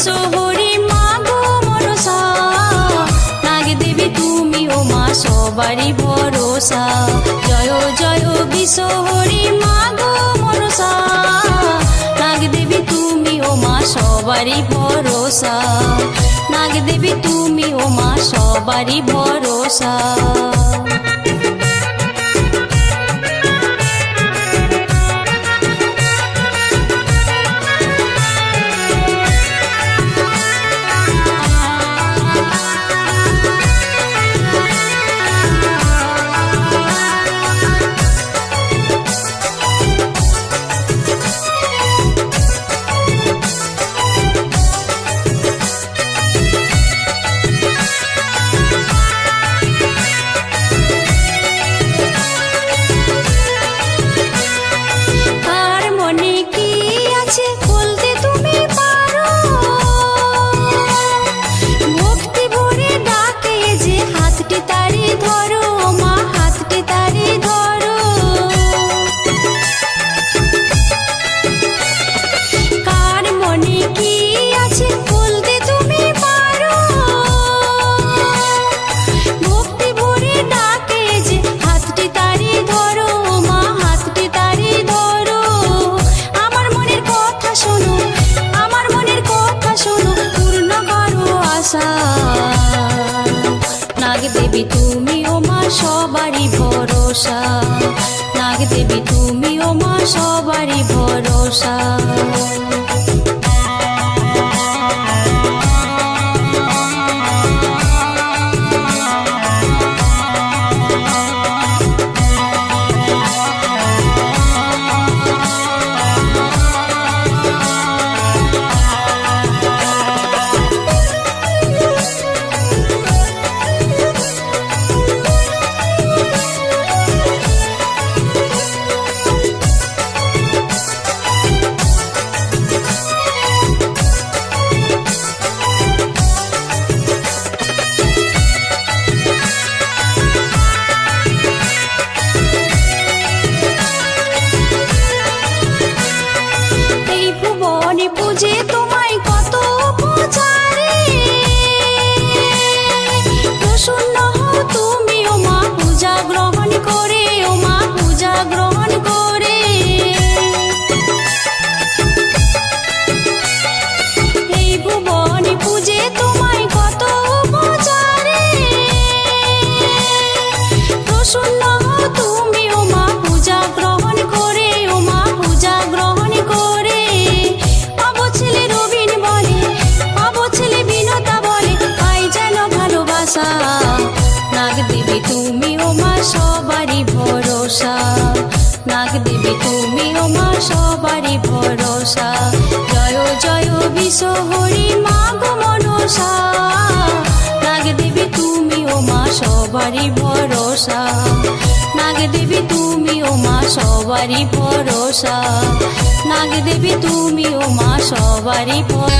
বিশ্বহরি মা গো মনসা, নাগ দেবী তুমি ও মা সবারই ভরসা। জয় জয় বিশ্বহরি মা গো মনসা, নাগ দেবী তুমি ও মা সবারই ভরসা। নাগ দেবী তুমি ও মা সবারই ভরসা। নাগ দেবী তুমি ও মা সবারই ভরসা। নাগ দেবী তুমি ও মা সবারই ভরসা। পূজে তোমায় কত পূজারে, প্রসন্ন হও তুমি ও মা পূজা গ্রহণ করে, ও মা পূজা গ্রহণ করে। এই ভুবনে পূজে তোমায় কত পূজারে, প্রসন্ন হও তুমি ও মা পূজা গ্রহণ করে, ও মা পূজা গ্রহণ করে। নাগ দেবী তুমি ও মা সবারই ভরসা। নাগ দেবী তুমি ও মা সবারই ভরসা। জয় জয় বিশ্বহরি মা গো মনসা, নাগ দেবী তুমি ও মা সবারই ভরসা। নাগ দেবী তুমি ও মা সবারই ভরসা। নাগ দেবী তুমি ও মা সবারই ভরসা।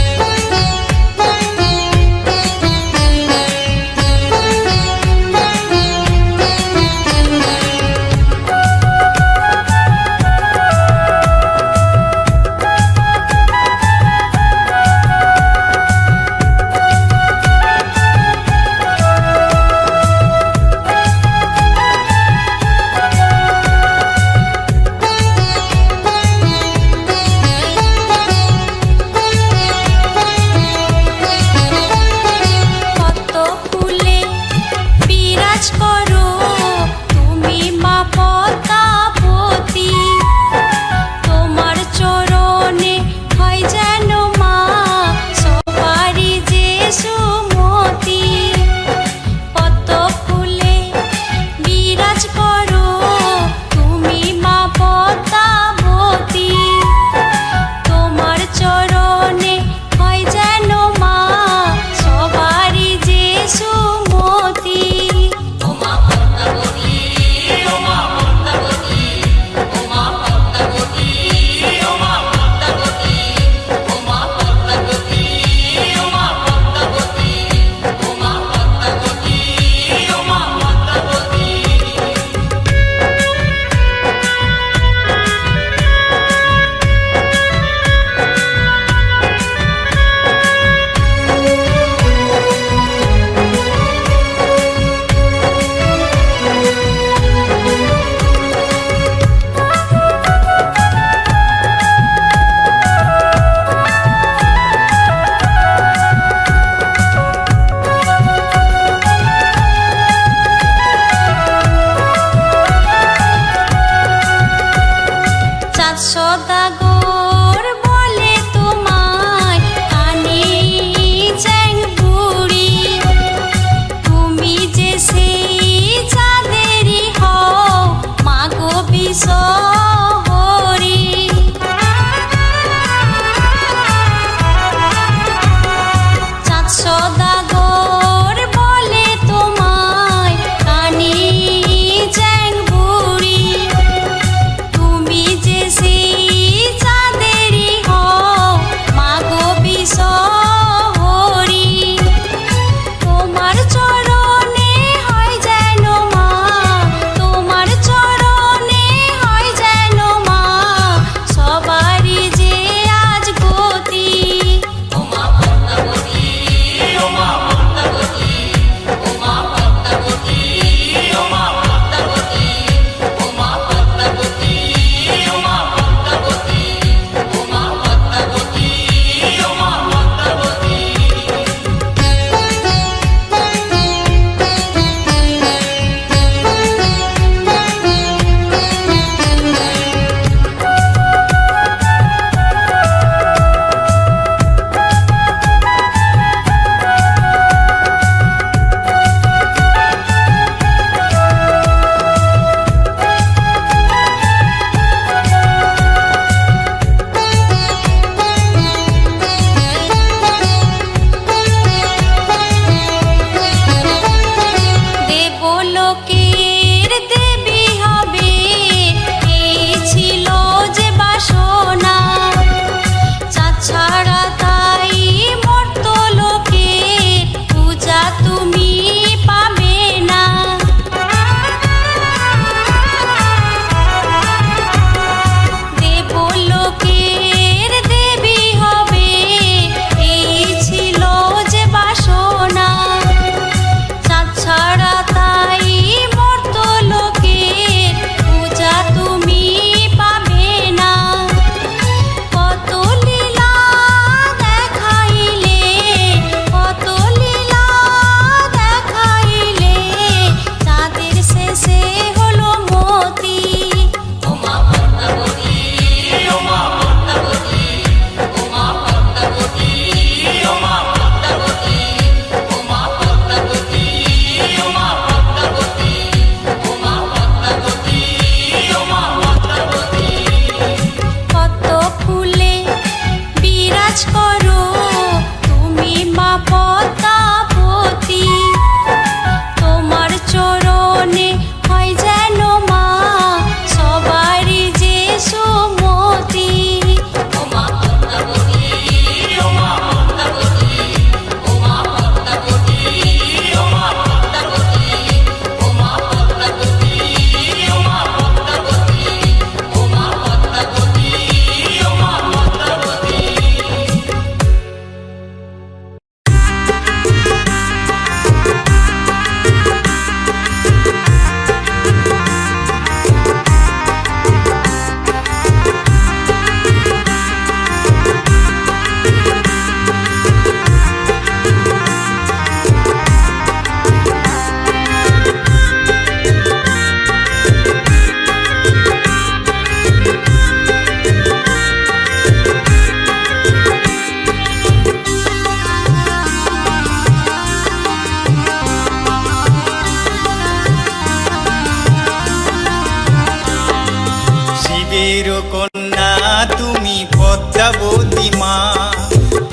পদ্মাবতী মা,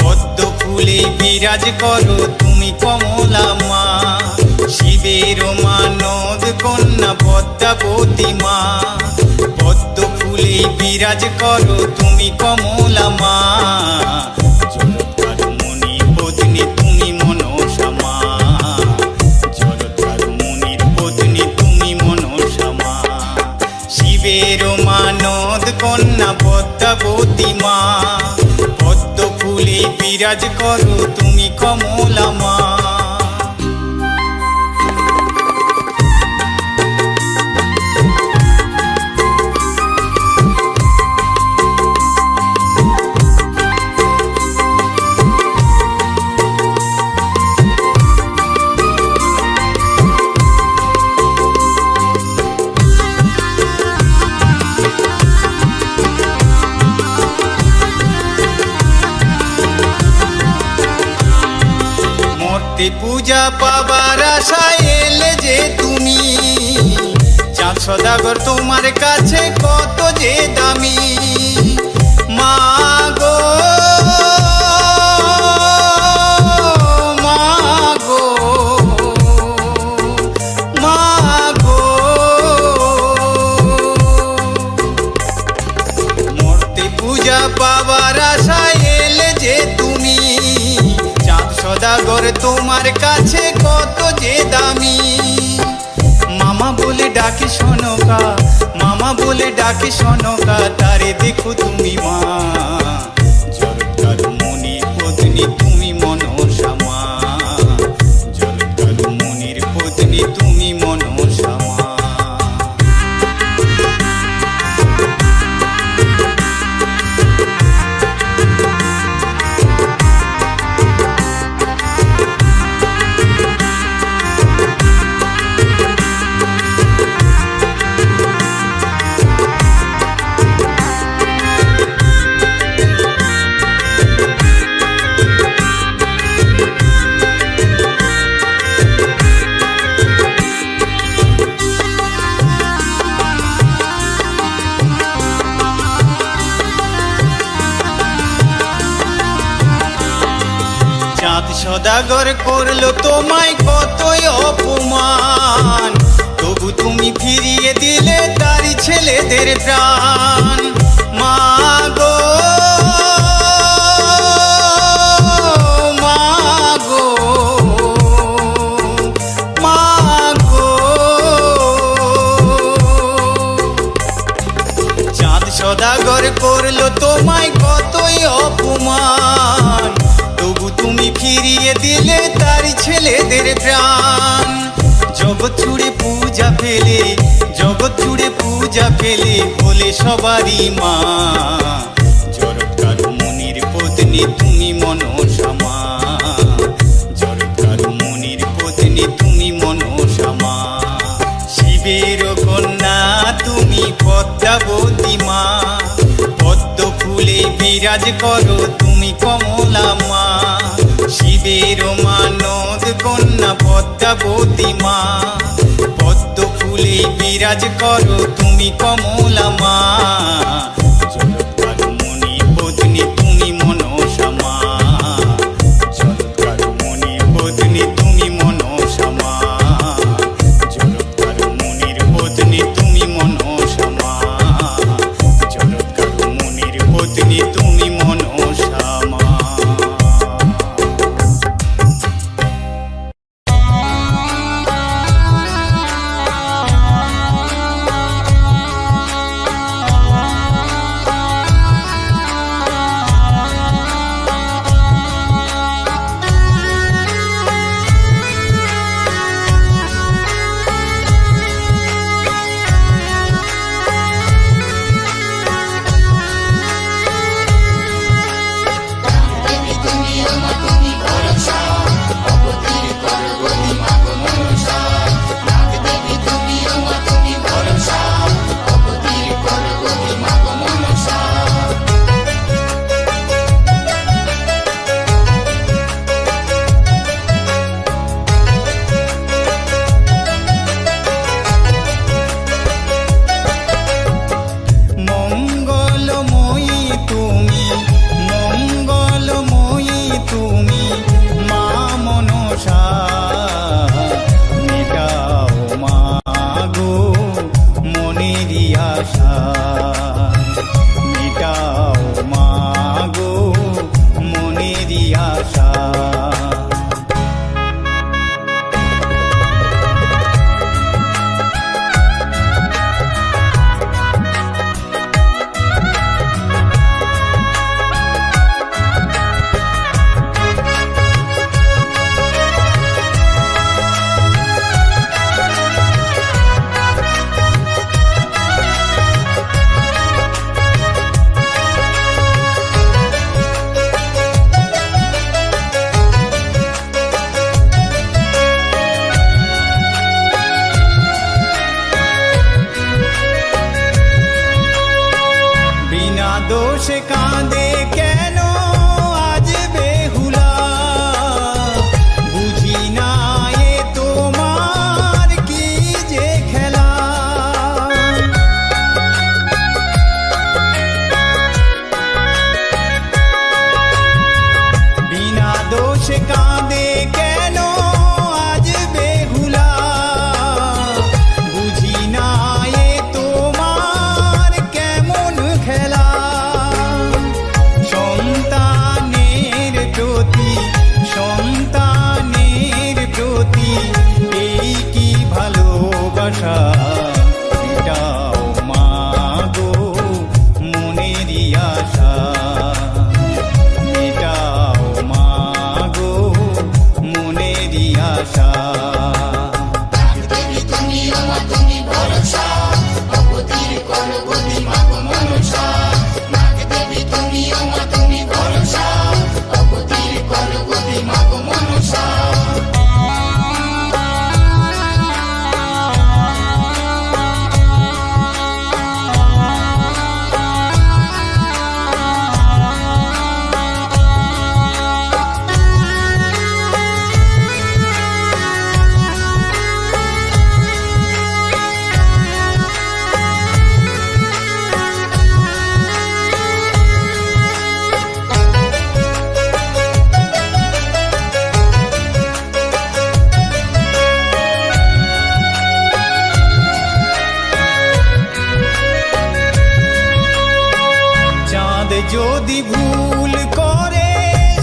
পদ্ম ফুলে বিরাজ করো তুমি কমলা মা, শিবের মানদ কন্যা পদ্মাবতী মা, পদ্ম ফুলে বিরাজ করো তুমি কমলা মা, জলৎকার মুনির পত্নী তুমি মনসা মা, জলৎকার মুনির পত্নী তুমি মনসা মা, শিবের মানদ কন্যা পদ্মাবতী মা, পদ্ম ফুলে বিরাজ করো তুমি কমলা মা। পূজা পাবার আশায় এলে যে তুমি, চাঁদ সদাগর তোমার কাছে কত যে দামি, মা গো মা গো মা গো, মূর্তি পূজা পাবার আশায় এলে যে তুমি, সদাগর তোমার কাছে কত যে দামি, মামা বলে ডাকে সনকা, মামা বলে ডাকে সনকা, তারে দেখো তুমি মা, জলৎকার মুনির পত্নী তুমি মনসা মা, জলৎকার মুনির পত্নী তুমি মনসা মা। সদাগর করলো তোমায় কতই অপমান, তবু তুমি ফিরিয়ে দিলে তারি ছেলেদের প্রাণ, মা গো মা গো মা গো, চাঁদ সদাগর করলো তোমায় কতই অপমান, তবু তুমি ফিরিয়ে দিলে তারি ছেলেদের প্রাণ, জগৎ জুড়ে পূজা পেলে, জগৎ জুড়ে পূজা পেলে বলে সবারই মা, জলৎকার মুনির পত্নী তুমি মনসা মা, জলৎকার মুনির পত্নী তুমি মনসা মা, শিবের কন্যা তুমি পদ্মাবতী মা, পদ্ম ফুলে বিরাজ করো তুমি কমলা মা, শিবের মানদ কন্যা পদ্মাবতী মা, পদ্ম ফুলে বিরাজ করো তুমি কমলা মা, জলৎকার মুনির পত্নী তুমি মনসা মা, জলৎকার মুনির পত্নী তুমি মনসা মা, জলৎকার মুনির পত্নী তুমি মনসা মা, জলৎকার মুনির পত্নী তুমি মনসা মা। কাঁদে কেন আজ বেহুলা, বুঝি না এ তোমার কি যে খেলা। বিনা দোষে কাঁদে কেন আজ বেহুলা, বুঝি না এ তোমার কেমন খেলা। সন্তানের প্রতি এই কি ভালোবাসা, এটাও মা গো মনেরই আশা, এটাও মা গো মনেরই আশা। চাঁদ যদি ভুল করে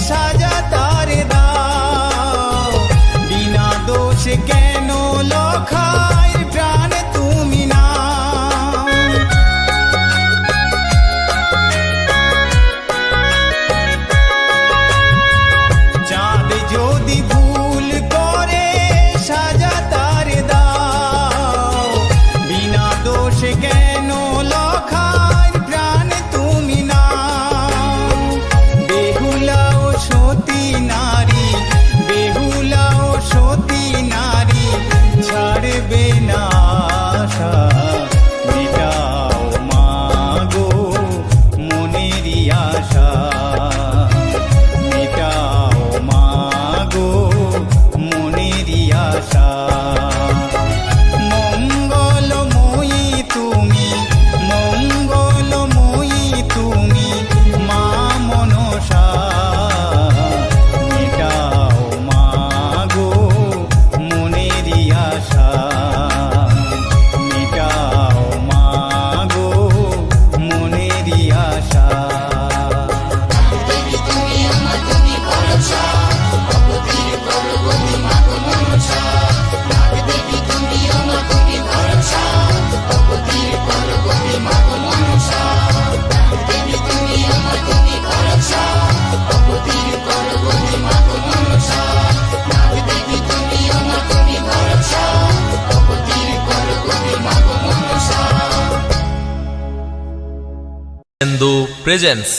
সাজা তার দাও, বিনা দোষে কেন লখায় প্রাণ তুমি না। চাঁদ যদি ভুল করে সাজা তার দাও, বিনা দোষে কেন লখায় প্রাণ তুমি না। বেহুলা ও সতী নারী, বেহুলা ও সতী নারী ছাড়বে না আশা, মেটাও মা গো মনেরই আশা, মেটাও মা গো মনেরই আশা। মঙ্গলময়ী তুমি, মঙ্গলময়ী তুমি মা মনসা, মেটাও মা গো মনেরই আশা, মেটাও মা গো মনেরই আশা। Endu presents